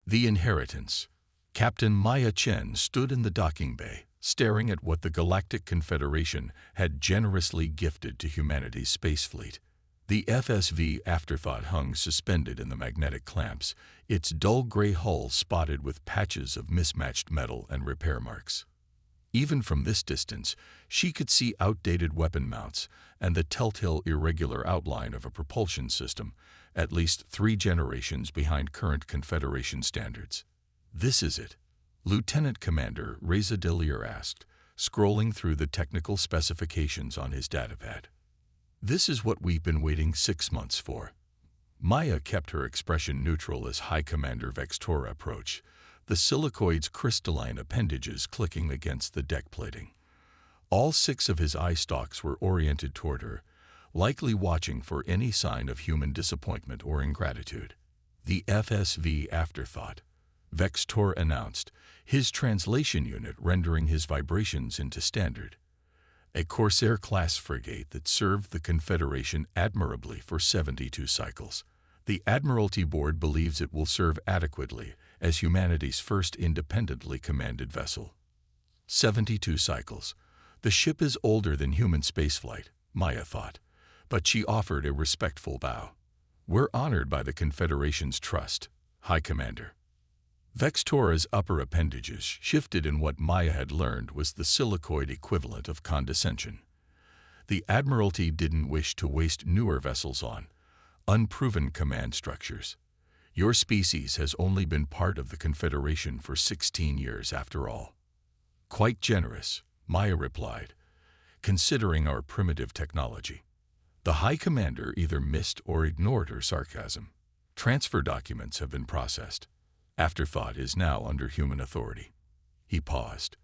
The inheritance. Captain Maya Chen stood in the docking bay, staring at what the Galactic Confederation had generously gifted to humanity's space fleet. The FSV Afterthought hung suspended in the magnetic clamps, its dull gray hull spotted with patches of mismatched metal and repair marks. Even from this distance, she could see outdated weapon mounts and the telltale irregular outline of a propulsion system, at least 3 generations behind current Confederation standards. "This is it?" Lieutenant Commander Reza Delir asked, scrolling through the technical specifications on his datapad. "This is what we've been waiting 6 months for." Maya kept her expression neutral as High Commander Vextora approached, the silicoid's crystalline appendages clicking against the deck plating. All 6 of his eye stalks were oriented toward her, likely watching for any sign of human disappointment or ingratitude. "The FSV Afterthought," Vextor announced, his translation unit rendering his vibrations into standard. "A Corsair-class frigate that served the Confederation admirably for 72 cycles. The Admiralty Board believes it will serve adequately as humanity's first independently commanded vessel." 72 cycles. The ship is older than human spaceflight, Maya thought, but she offered a respectful bow. "We're honored by the Confederation's trust, High Commander." Vextora's upper appendages shifted in what Maya had learned was the silicoid equivalent of condescension. The Admiralty didn't wish to waste newer vessels on unproven command structures. "Your species has only been part of the Confederation for 16 years after all." "Quite generous," Maya replied, "considering our primitive technology." The High Commander either missed or ignored her sarcasm. "Transfer documents have been processed. Afterthought is now under human authority." He paused.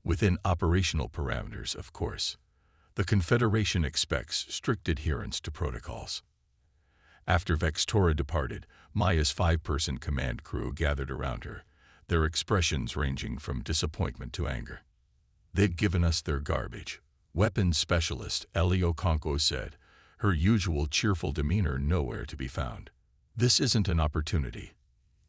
"Within operational parameters, of course. The Confederation expects strict adherence to protocols." After Vextora departed, Maya's 5-person command crew gathered around her, their expressions ranging from disappointment to anger. "They've given us their garbage," weapons specialist Elio Conco said, her usual cheerful demeanor nowhere to be found. "This isn't an opportunity.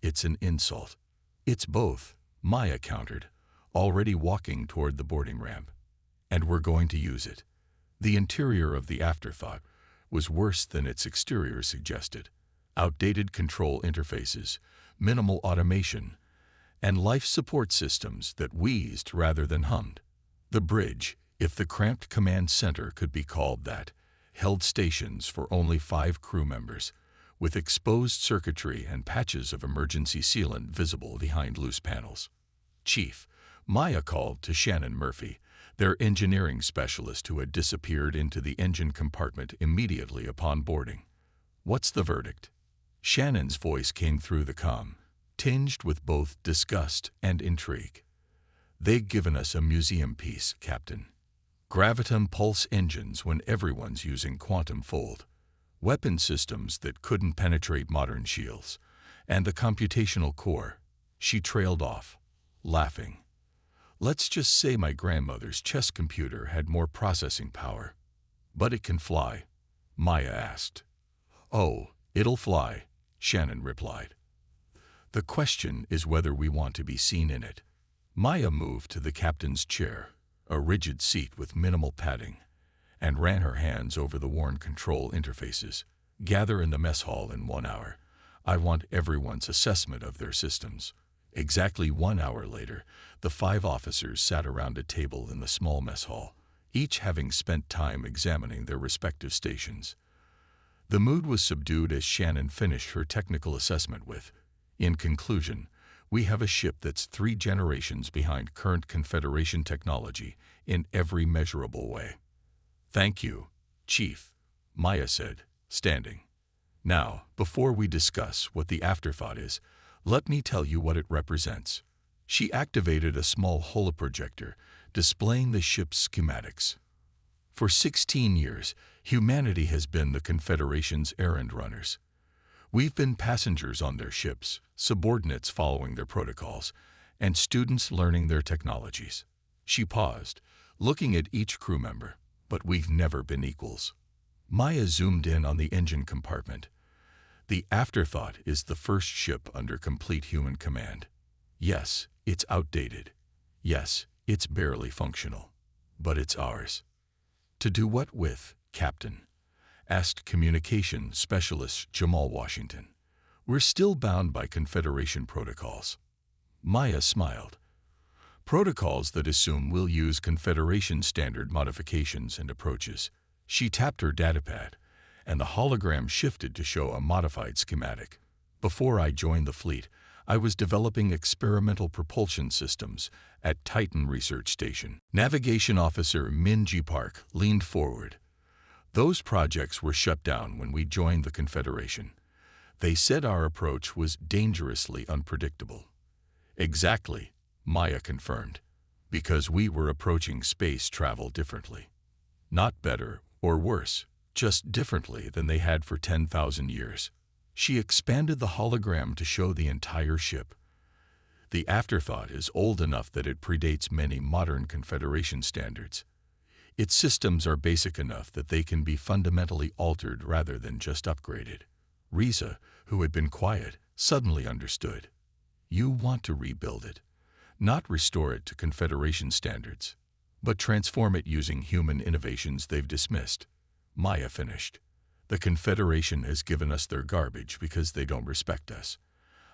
It's an insult." "It's both," Maya countered, already walking toward the boarding ramp. "And we're going to use it." The interior of the Afterthought was worse than its exterior suggested. Outdated control interfaces, minimal automation, and life support systems that wheezed rather than hummed. The bridge, if the cramped command center could be called that, held stations for only 5 crew members, with exposed circuitry and patches of emergency sealant visible behind loose panels. "Chief," Maya called to Shannon Murphy, their engineering specialist who had disappeared into the engine compartment immediately upon boarding. "What's the verdict?" Shannon's voice came through the comm, tinged with both disgust and intrigue. "They've given us a museum piece, Captain. Graviton pulse engines when everyone's using quantum fold. Weapon systems that couldn't penetrate modern shields. And the computational core." She trailed off, laughing. "Let's just say my grandmother's chess computer had more processing power." "But it can fly?" Maya asked. "Oh, it'll fly," Shannon replied. "The question is whether we want to be seen in it." Maya moved to the captain's chair, a rigid seat with minimal padding, and ran her hands over the worn control interfaces. "Gather in the mess hall in 1 hour. I want everyone's assessment of their systems." Exactly 1 hour later, the 5 officers sat around a table in the small mess hall, each having spent time examining their respective stations. The mood was subdued as Shannon finished her technical assessment with, "In conclusion, we have a ship that's 3 generations behind current Confederation technology in every measurable way." "Thank you, Chief," Maya said, standing. "Now, before we discuss what the Afterthought is, let me tell you what it represents." She activated a small holoprojector, displaying the ship's schematics. "For 16 years, humanity has been the Confederation's errand runners. We've been passengers on their ships, subordinates following their protocols, and students learning their technologies." She paused, looking at each crew member. "But we've never been equals." Maya zoomed in on the engine compartment. The Afterthought is the first ship under complete human command. Yes, it's outdated. Yes, it's barely functional. But it's ours. To do what with, Captain? Asked communication specialist Jamal Washington. We're still bound by Confederation protocols. Maya smiled. Protocols that assume we'll use Confederation standard modifications and approaches. She tapped her datapad, and the hologram shifted to show a modified schematic. Before I joined the fleet, I was developing experimental propulsion systems at Titan Research Station. Navigation Officer Minji Park leaned forward. Those projects were shut down when we joined the Confederation. They said our approach was dangerously unpredictable. Exactly, Maya confirmed, because we were approaching space travel differently. Not better or worse, just differently than they had for 10,000 years. She expanded the hologram to show the entire ship. The Afterthought is old enough that it predates many modern Confederation standards. Its systems are basic enough that they can be fundamentally altered rather than just upgraded. Riza, who had been quiet, suddenly understood. You want to rebuild it, not restore it to Confederation standards, but transform it using human innovations they've dismissed. Maya finished. The Confederation has given us their garbage because they don't respect us.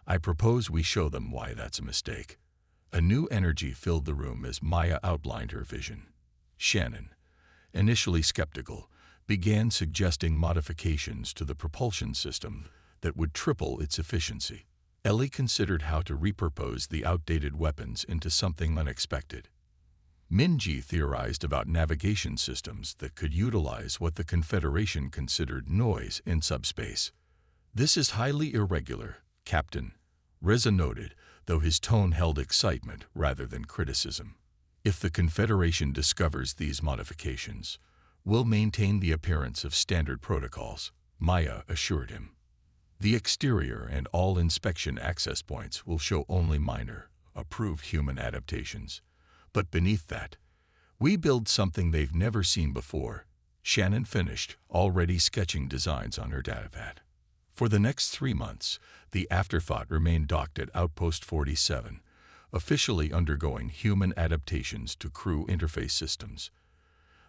I propose we show them why that's a mistake. A new energy filled the room as Maya outlined her vision. Shannon, initially skeptical, began suggesting modifications to the propulsion system that would triple its efficiency. Ellie considered how to repurpose the outdated weapons into something unexpected. Minji theorized about navigation systems that could utilize what the Confederation considered noise in subspace. This is highly irregular, Captain, Riza noted, though his tone held excitement rather than criticism. If the Confederation discovers these modifications, we'll maintain the appearance of standard protocols, Maya assured him. The exterior and all inspection access points will show only minor, approved human adaptations. But beneath that, we build something they've never seen before. Shannon finished, already sketching designs on her datapad. For the next 3 months, the Afterthought remained docked at Outpost 47, officially undergoing human adaptations to crew interface systems.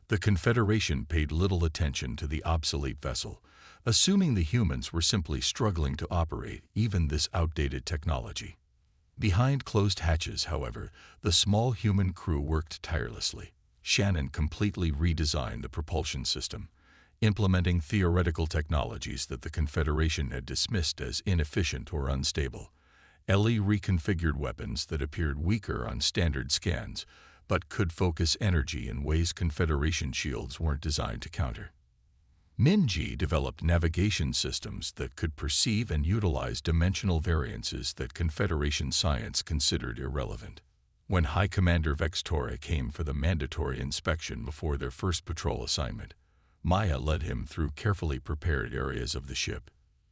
The Confederation paid little attention to the obsolete vessel, assuming the humans were simply struggling to operate even this outdated technology. Behind closed hatches, however, the small human crew worked tirelessly. Shannon completely redesigned the propulsion system, implementing theoretical technologies that the Confederation had dismissed as inefficient or unstable. Ellie reconfigured weapons that appeared weaker on standard scans, but could focus energy in ways Confederation shields weren't designed to counter. Minji developed navigation systems that could perceive and utilize dimensional variances that Confederation science considered irrelevant. When High Commander Vextora came for the mandatory inspection before their first patrol assignment, Maya led him through carefully prepared areas of the ship.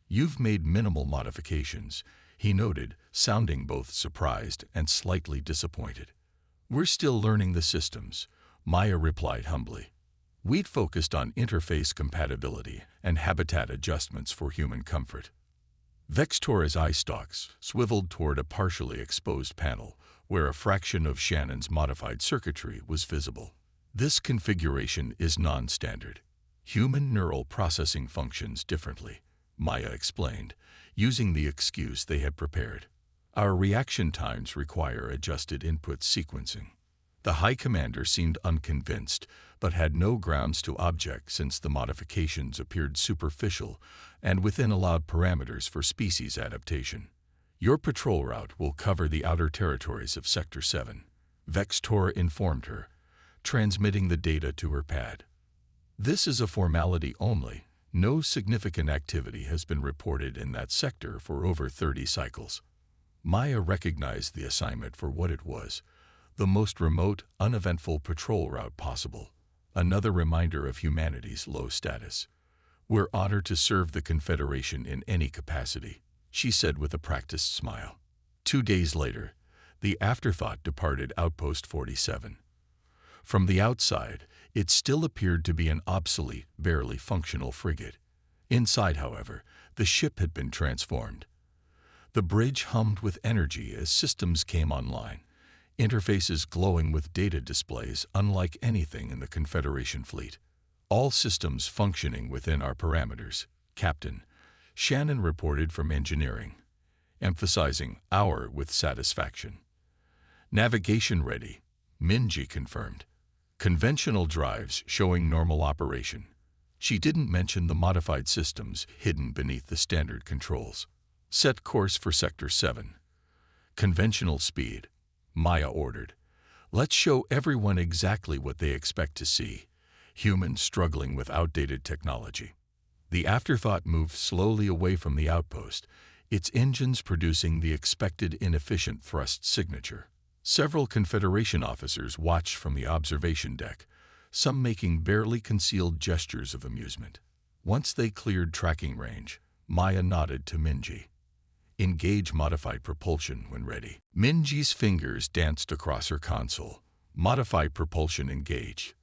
You've made minimal modifications, he noted, sounding both surprised and slightly disappointed. We're still learning the systems, Maya replied humbly. We'd focused on interface compatibility and habitat adjustments for human comfort. Vextora's eye stalks swiveled toward a partially exposed panel where a fraction of Shannon's modified circuitry was visible. This configuration is non-standard. Human neural processing functions differently, Maya explained, using the excuse they had prepared. Our reaction times require adjusted input sequencing. The High Commander seemed unconvinced, but had no grounds to object since the modifications appeared superficial and within allowed parameters for species adaptation. Your patrol route will cover the outer territories of Sector 7, Vextora informed her, transmitting the data to her pad. This is a formality only. No significant activity has been reported in that sector for over 30 cycles. Maya recognized the assignment for what it was, the most remote, uneventful patrol route possible, another reminder of humanity's low status. We're honored to serve the Confederation in any capacity, she said with a practiced smile. 2 days later, the Afterthought departed Outpost 47. From the outside, it still appeared to be an obsolete, barely functional frigate. Inside, however, the ship had been transformed. The bridge hummed with energy as systems came online, interfaces glowing with data displays unlike anything in the Confederation fleet. All systems functioning within our parameters, Captain, Shannon reported from engineering, emphasizing our with satisfaction. Navigation ready, Minji confirmed. Conventional drives showing normal operation. She didn't mention the modified systems hidden beneath the standard controls. Set course for Sector 7. Conventional speed, Maya ordered. Let's show everyone exactly what they expect to see. Humans struggling with outdated technology. The afterthought moved slowly away from the outpost, its engines producing the expected inefficient thrust signature. Several Confederation officers watched from the observation deck, some making barely concealed gestures of amusement. Once they cleared tracking range, Maya nodded to Minji. Engage modified propulsion when ready. Minji's fingers danced across her console. Modified propulsion engaged.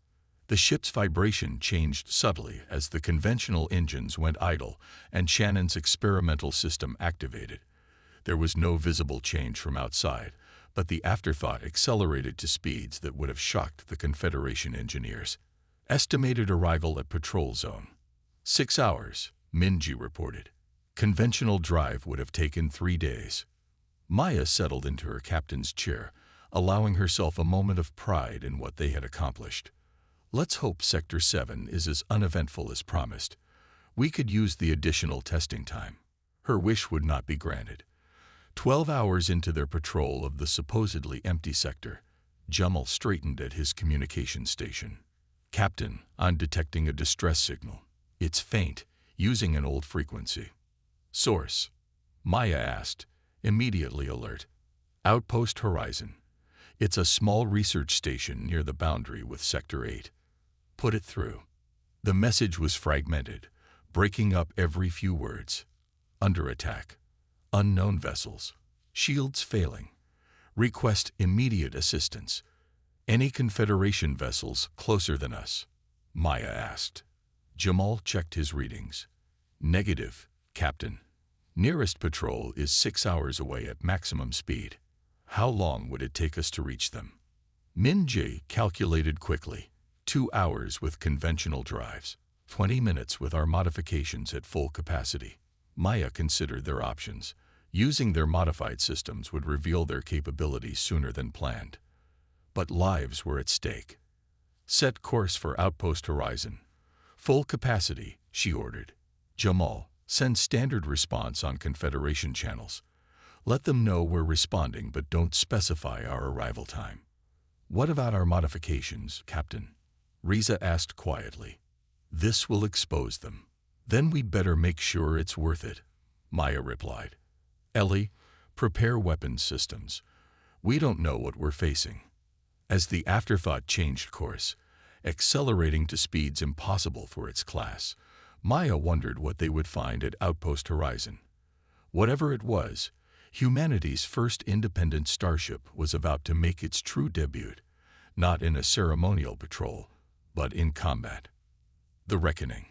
The ship's vibration changed subtly as the conventional engines went idle and Shannon's experimental system activated. There was no visible change from outside, but the afterthought accelerated to speeds that would have shocked the Confederation engineers. Estimated arrival at patrol zone. 6 hours, Minji reported. Conventional drive would have taken 3 days. Maya settled into her captain's chair, allowing herself a moment of pride in what they had accomplished. Let's hope Sector 7 is as uneventful as promised. We could use the additional testing time. Her wish would not be granted. 12 hours into their patrol of the supposedly empty sector, Jamal straightened at his communication station. Captain, I'm detecting a distress signal. It's faint, using an old frequency. Source? Maya asked, immediately alert. Outpost Horizon. It's a small research station near the boundary with Sector 8. Put it through. The message was fragmented, breaking up every few words. Under attack. Unknown vessels. Shields failing. Request immediate assistance. Any Confederation vessels closer than us? Maya asked. Jamal checked his readings. Negative, Captain. Nearest patrol is 6 hours away at maximum speed. How long would it take us to reach them? Minji calculated quickly. 2 hours with conventional drives. 20 minutes with our modifications at full capacity. Maya considered their options. Using their modified systems would reveal their capabilities sooner than planned. But lives were at stake. Set course for Outpost Horizon. Full capacity, she ordered. Jamal, send standard response on Confederation channels. Let them know we're responding but don't specify our arrival time. What about our modifications, Captain? Riza asked quietly. This will expose them. Then we'd better make sure it's worth it, Maya replied. Ellie, prepare weapons systems. We don't know what we're facing. As the afterthought changed course, accelerating to speeds impossible for its class, Maya wondered what they would find at Outpost Horizon. Whatever it was, humanity's first independent starship was about to make its true debut, not in a ceremonial patrol, but in combat. The Reckoning.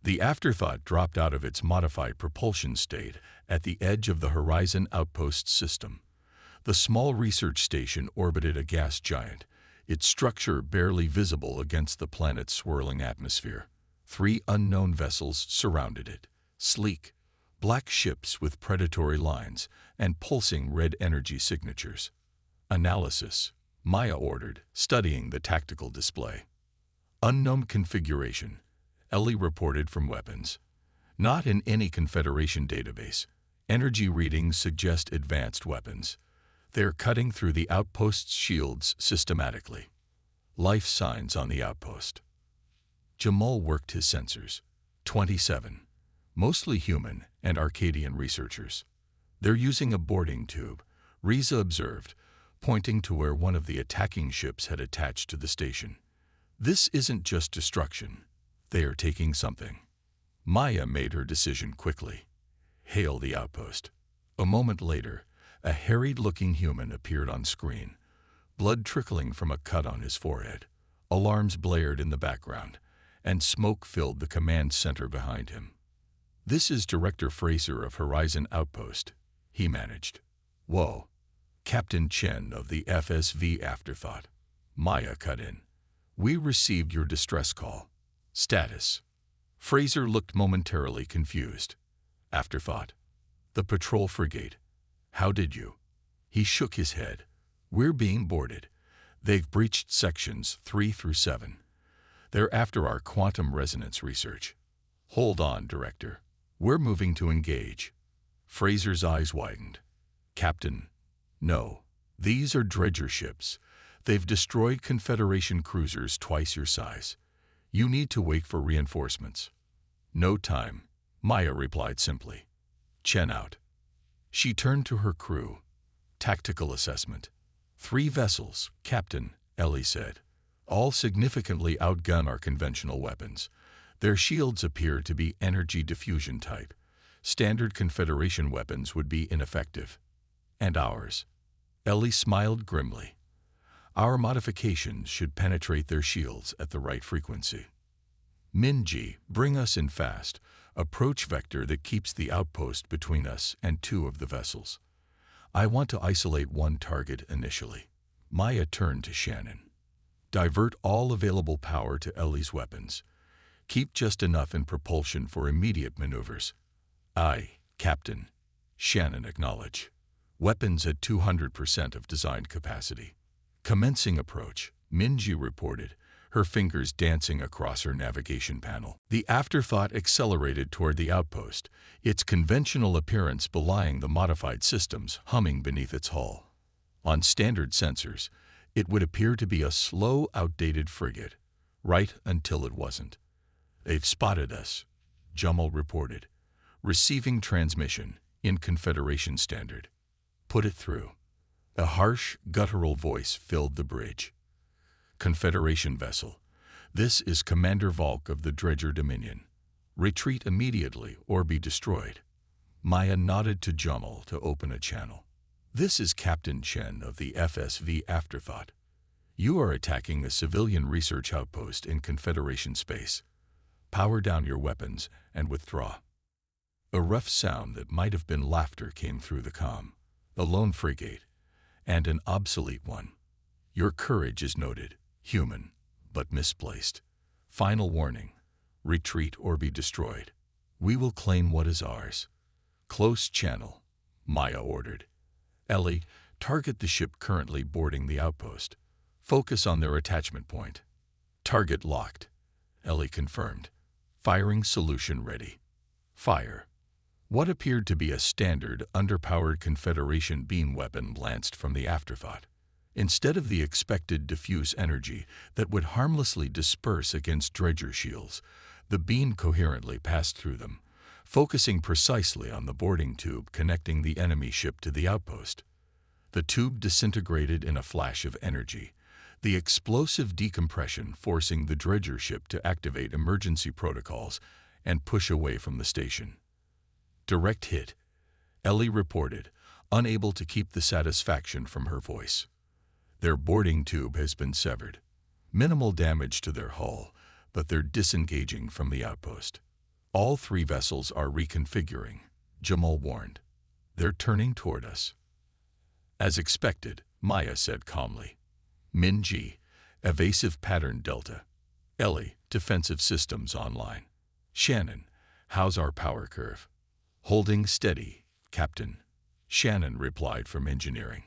The afterthought dropped out of its modified propulsion state at the edge of the Horizon Outpost system. The small research station orbited a gas giant, its structure barely visible against the planet's swirling atmosphere. 3 unknown vessels surrounded it, sleek, black ships with predatory lines and pulsing red energy signatures. Analysis, Maya ordered, studying the tactical display. Unknown configuration, Ellie reported from weapons. Not in any Confederation database. Energy readings suggest advanced weapons. They're cutting through the outpost's shields systematically. Life signs on the outpost. Jamal worked his sensors. 27. Mostly human and Arcadian researchers. They're using a boarding tube, Riza observed, pointing to where one of the attacking ships had attached to the station. This isn't just destruction. They are taking something. Maya made her decision quickly. Hail the outpost. A moment later, a harried-looking human appeared on screen, blood trickling from a cut on his forehead. Alarms blared in the background, and smoke filled the command center behind him. "This is Director Fraser of Horizon Outpost," he managed. "Whoa. Captain Chen of the FSV Afterthought." Maya cut in. "We received your distress call. Status." Fraser looked momentarily confused. "Afterthought? The patrol frigate. How did you?" He shook his head. "We're being boarded. They've breached sections 3 through 7. They're after our quantum resonance research." "Hold on, Director. We're moving to engage." Fraser's eyes widened. "Captain, no. These are dredger ships. They've destroyed Confederation cruisers twice your size. You need to wait for reinforcements." "No time," Maya replied simply. "Chen out." She turned to her crew. "Tactical assessment. 3 vessels, Captain," Ellie said. "All significantly outgun our conventional weapons. Their shields appear to be energy diffusion type. Standard Confederation weapons would be ineffective." "And ours?" Ellie smiled grimly. "Our modifications should penetrate their shields at the right frequency." "Minji, bring us in fast. Approach vector that keeps the outpost between us and 2 of the vessels. I want to isolate 1 target initially." Maya turned to Shannon. "Divert all available power to Ellie's weapons. Keep just enough in propulsion for immediate maneuvers." "Aye, Captain," Shannon acknowledged. "Weapons at 200% of designed capacity." "Commencing approach," Minji reported, her fingers dancing across her navigation panel. The Afterthought accelerated toward the outpost, its conventional appearance belying the modified systems humming beneath its hull. On standard sensors, it would appear to be a slow, outdated frigate, right until it wasn't. "They've spotted us," Jummel reported. "Receiving transmission in Confederation standard." "Put it through." A harsh, guttural voice filled the bridge. "Confederation vessel. This is Commander Volk of the Dredger Dominion. Retreat immediately or be destroyed." Maya nodded to Jummel to open a channel. "This is Captain Chen of the FSV Afterthought. You are attacking a civilian research outpost in Confederation space. Power down your weapons and withdraw." A rough sound that might have been laughter came through the comm. "A lone frigate, and an obsolete one. Your courage is noted. Human, but misplaced. Final warning. Retreat or be destroyed. We will claim what is ours." "Close channel," Maya ordered. "Ellie, target the ship currently boarding the outpost. Focus on their attachment point." "Target locked," Ellie confirmed. "Firing solution ready." Fire. What appeared to be a standard, underpowered Confederation beam weapon lanced from the Afterthought. Instead of the expected diffuse energy that would harmlessly disperse against dredger shields, the beam coherently passed through them, focusing precisely on the boarding tube connecting the enemy ship to the outpost. The tube disintegrated in a flash of energy, the explosive decompression forcing the dredger ship to activate emergency protocols and push away from the station. "Direct hit," Ellie reported, unable to keep the satisfaction from her voice. "Their boarding tube has been severed. Minimal damage to their hull, but they're disengaging from the outpost. All 3 vessels are reconfiguring," Jamal warned. "They're turning toward us." "As expected," Maya said calmly. "Minji, evasive pattern delta. Ellie, defensive systems online. Shannon, how's our power curve?" "Holding steady, Captain," Shannon replied from engineering.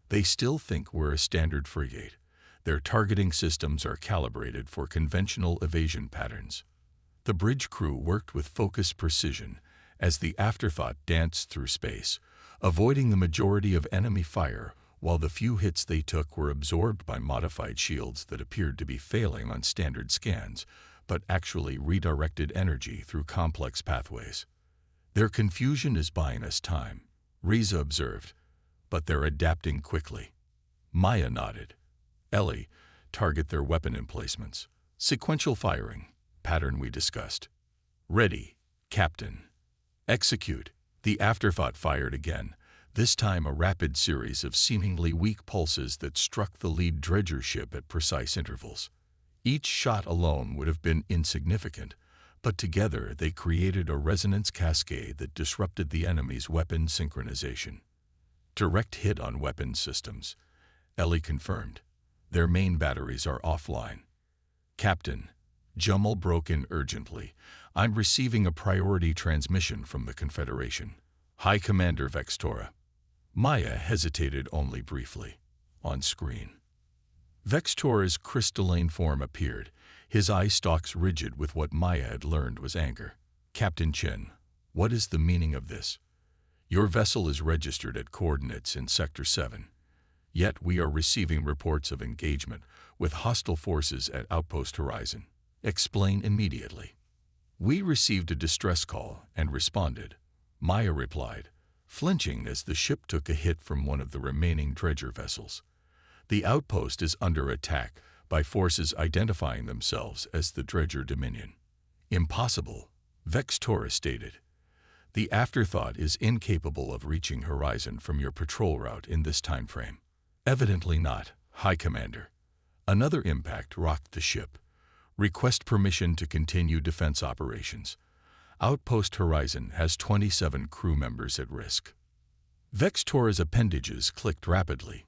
"They still think we're a standard frigate. Their targeting systems are calibrated for conventional evasion patterns." The bridge crew worked with focused precision as the Afterthought danced through space, avoiding the majority of enemy fire while the few hits they took were absorbed by modified shields that appeared to be failing on standard scans, but actually redirected energy through complex pathways. "Their confusion is buying us time," Riza observed, "but they're adapting quickly." Maya nodded. "Ellie, target their weapon emplacements. Sequential firing, pattern we discussed." "Ready, Captain." "Execute." The Afterthought fired again, this time a rapid series of seemingly weak pulses that struck the lead dredger ship at precise intervals. Each shot alone would have been insignificant, But together they created a resonance cascade that disrupted the enemy's weapon synchronization. Direct hit on weapon systems. Ellie confirmed. Their main batteries are offline. Captain, Jamal broke in urgently. I'm receiving a priority transmission from the Confederation. High Commander Vextora. Maya hesitated only briefly. On screen, Vextora's crystalline form appeared, his eye stalks rigid with what Maya had learned was anger. Captain Chen, what is the meaning of this? Your vessel is registered at coordinates in Sector 7. Yet we are receiving reports of engagement with hostile forces at Outpost Horizon. Explain immediately. We received a distress call and responded, Maya replied, flinching as the ship took a hit from one of the remaining dredger vessels. The outpost is under attack by forces identifying themselves as the Dredger Dominion. Impossible, Vextora stated. The afterthought is incapable of reaching Horizon from your patrol route in this time frame. Evidently not, High Commander. Another impact rocked the ship. Request permission to continue defense operations. Outpost Horizon has 27 crew members at risk. Vextora's appendages clicked rapidly.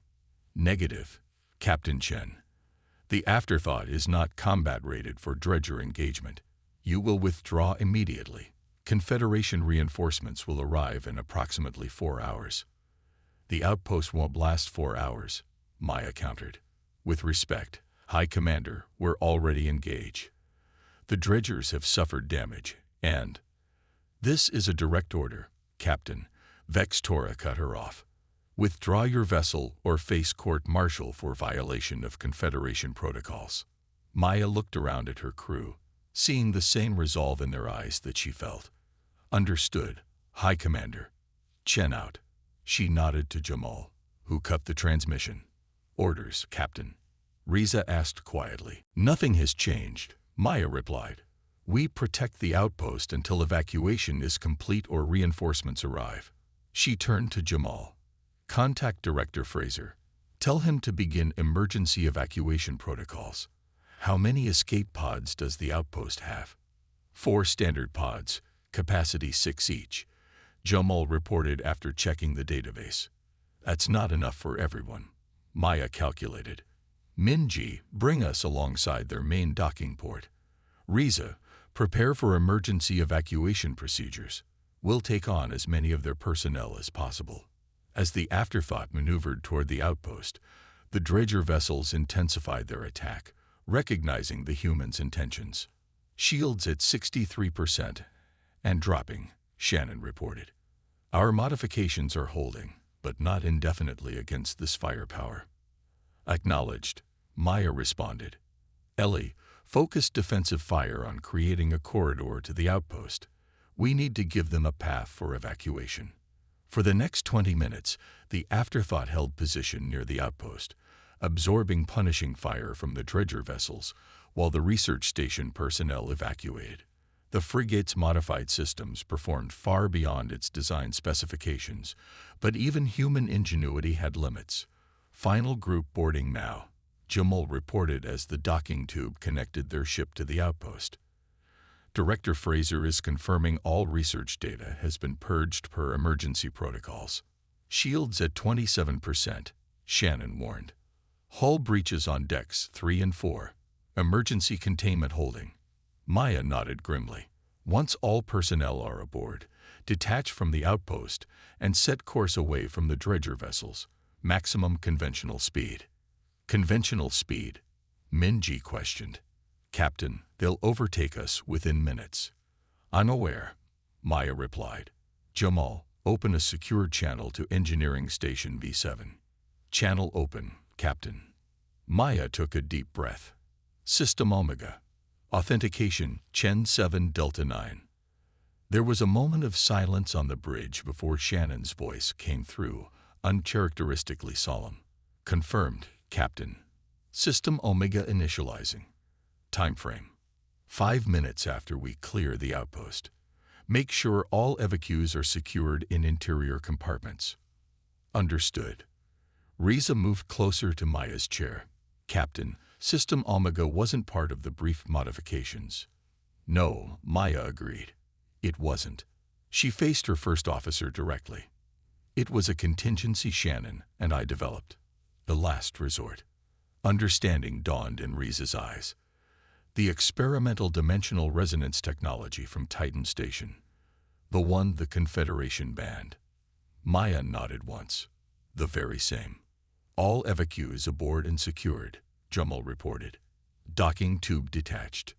Negative, Captain Chen. The afterthought is not combat rated for dredger engagement. You will withdraw immediately. Confederation reinforcements will arrive in approximately 4 hours. The outpost won't last 4 hours, Maya countered. With respect, High Commander, we're already engaged. The dredgers have suffered damage, and... This is a direct order, Captain. Vextora cut her off. Withdraw your vessel or face court-martial for violation of Confederation protocols. Maya looked around at her crew, seeing the same resolve in their eyes that she felt. Understood, High Commander. Chen out. She nodded to Jamal, who cut the transmission. Orders, Captain. Riza asked quietly. Nothing has changed, Maya replied. We protect the outpost until evacuation is complete or reinforcements arrive. She turned to Jamal. Contact Director Fraser. Tell him to begin emergency evacuation protocols. How many escape pods does the outpost have? 4 standard pods, capacity 6 each. Jamal reported after checking the database. That's not enough for everyone, Maya calculated. Minji, bring us alongside their main docking port. Riza, prepare for emergency evacuation procedures. We'll take on as many of their personnel as possible. As the afterthought maneuvered toward the outpost, the dredger vessels intensified their attack, recognizing the humans' intentions. Shields at 63% and dropping, Shannon reported. Our modifications are holding, but not indefinitely against this firepower. Acknowledged, Maya responded. Ellie, focus defensive fire on creating a corridor to the outpost. We need to give them a path for evacuation. For the next 20 minutes, the afterthought held position near the outpost, absorbing punishing fire from the dredger vessels, while the research station personnel evacuated. The frigate's modified systems performed far beyond its design specifications, but even human ingenuity had limits. Final group boarding now, Jamal reported as the docking tube connected their ship to the outpost. Director Fraser is confirming all research data has been purged per emergency protocols. Shields at 27%, Shannon warned. Hull breaches on decks 3 and 4. Emergency containment holding. Maya nodded grimly. Once all personnel are aboard, detach from the outpost and set course away from the dredger vessels. Maximum conventional speed. Conventional speed? Minji questioned. Captain, they'll overtake us within minutes. Unaware, Maya replied. Jamal, open a secured channel to Engineering Station V7. Channel open, Captain. Maya took a deep breath. System Omega. Authentication, Chen 7 Delta 9. There was a moment of silence on the bridge before Shannon's voice came through, uncharacteristically solemn. Confirmed, Captain. System Omega initializing. Time frame. 5 minutes after we clear the outpost. Make sure all evacuees are secured in interior compartments. Understood. Riza moved closer to Maya's chair. Captain, System Omega wasn't part of the brief modifications. No, Maya agreed. It wasn't. She faced her first officer directly. It was a contingency Shannon and I developed. The last resort. Understanding dawned in Reese's eyes. The experimental dimensional resonance technology from Titan Station. The one the Confederation banned. Maya nodded once. The very same. All evacuees aboard and secured, Jummel reported. Docking tube detached.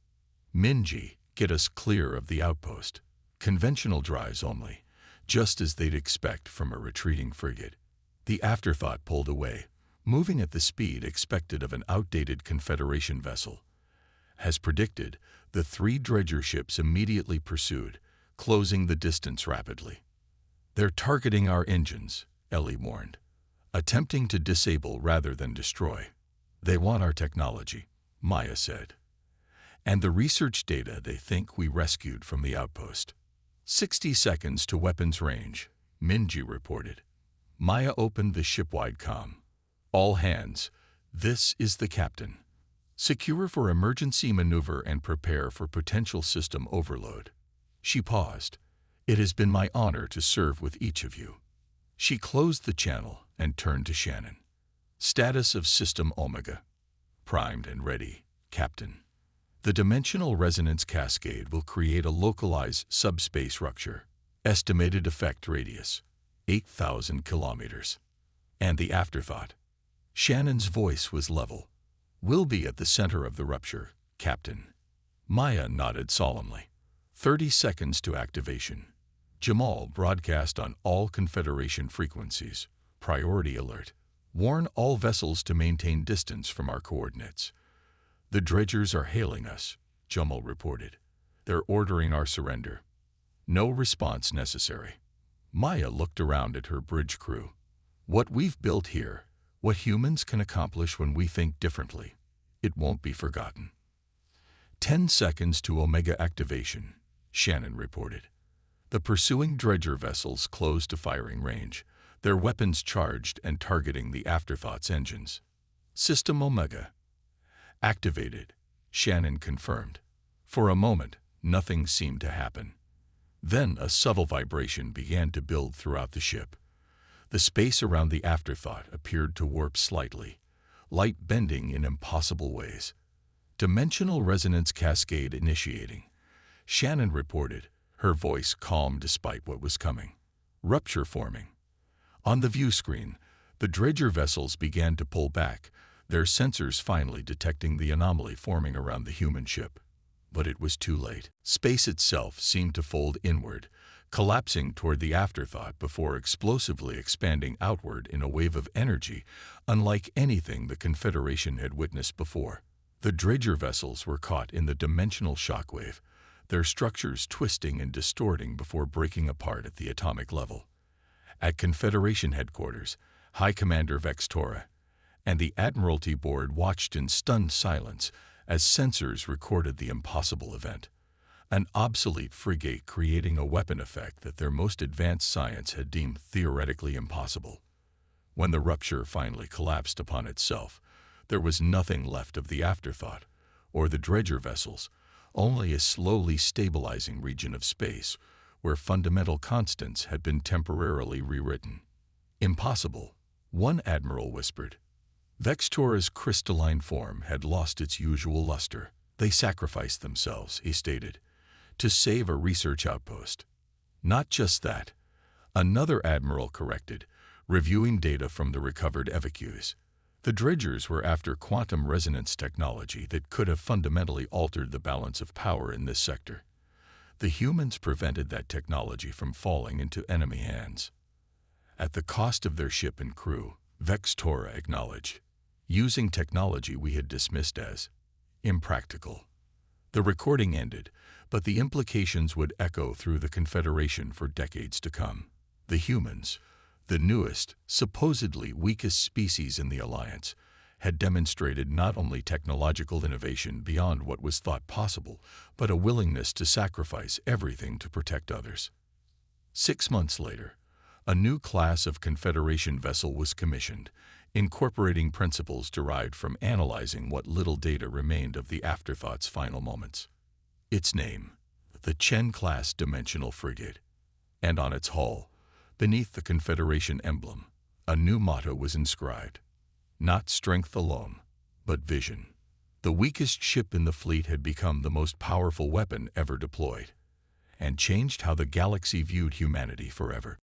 Minji, get us clear of the outpost. Conventional drives only, just as they'd expect from a retreating frigate. The afterthought pulled away, moving at the speed expected of an outdated Confederation vessel. As predicted, the 3 dredger ships immediately pursued, closing the distance rapidly. They're targeting our engines, Ellie warned, attempting to disable rather than destroy. They want our technology, Maya said. And the research data they think we rescued from the outpost. 60 seconds to weapons range, Minji reported. Maya opened the shipwide comm. All hands, this is the captain. Secure for emergency maneuver and prepare for potential system overload. She paused. It has been my honor to serve with each of you. She closed the channel and turned to Shannon. Status of System Omega. Primed and ready, Captain. The dimensional resonance cascade will create a localized subspace rupture. Estimated effect radius, 8,000 kilometers. And the afterthought. Shannon's voice was level. We'll be at the center of the rupture, Captain. Maya nodded solemnly. 30 seconds to activation. Jamal broadcast on all Confederation frequencies. Priority alert. Warn all vessels to maintain distance from our coordinates. The dredgers are hailing us, Jamal reported. They're ordering our surrender. No response necessary. Maya looked around at her bridge crew. What we've built here, what humans can accomplish when we think differently, it won't be forgotten. 10 seconds to Omega activation, Shannon reported. The pursuing dredger vessels closed to firing range, their weapons charged and targeting the Afterthought's engines. System Omega. Activated, Shannon confirmed. For a moment, nothing seemed to happen. Then a subtle vibration began to build throughout the ship. The space around the Afterthought appeared to warp slightly, light bending in impossible ways. Dimensional resonance cascade initiating, Shannon reported, her voice calm despite what was coming. Rupture forming. On the view screen, the dredger vessels began to pull back, their sensors finally detecting the anomaly forming around the human ship. But it was too late. Space itself seemed to fold inward, collapsing toward the Afterthought before explosively expanding outward in a wave of energy unlike anything the Confederation had witnessed before. The dredger vessels were caught in the dimensional shockwave, their structures twisting and distorting before breaking apart at the atomic level. At Confederation headquarters, High Commander Vextora and the Admiralty Board watched in stunned silence as sensors recorded the impossible event. An obsolete frigate creating a weapon effect that their most advanced science had deemed theoretically impossible. When the rupture finally collapsed upon itself, there was nothing left of the Afterthought or the dredger vessels, only a slowly stabilizing region of space where fundamental constants had been temporarily rewritten. Impossible, one admiral whispered. Vextora's crystalline form had lost its usual luster. They sacrificed themselves, he stated, to save a research outpost. Not just that, another admiral corrected, reviewing data from the recovered evacuees. The dredgers were after quantum resonance technology that could have fundamentally altered the balance of power in this sector. The humans prevented that technology from falling into enemy hands. At the cost of their ship and crew, Vextora acknowledged, using technology we had dismissed as impractical. The recording ended, but the implications would echo through the Confederation for decades to come. The humans, the newest, supposedly weakest species in the Alliance, had demonstrated not only technological innovation beyond what was thought possible, but a willingness to sacrifice everything to protect others. 6 months later, a new class of Confederation vessel was commissioned, incorporating principles derived from analyzing what little data remained of the Afterthought's final moments. Its name, the Chen-class dimensional frigate, and on its hull, beneath the Confederation emblem, a new motto was inscribed: not strength alone, but vision. The weakest ship in the fleet had become the most powerful weapon ever deployed, and changed how the galaxy viewed humanity forever.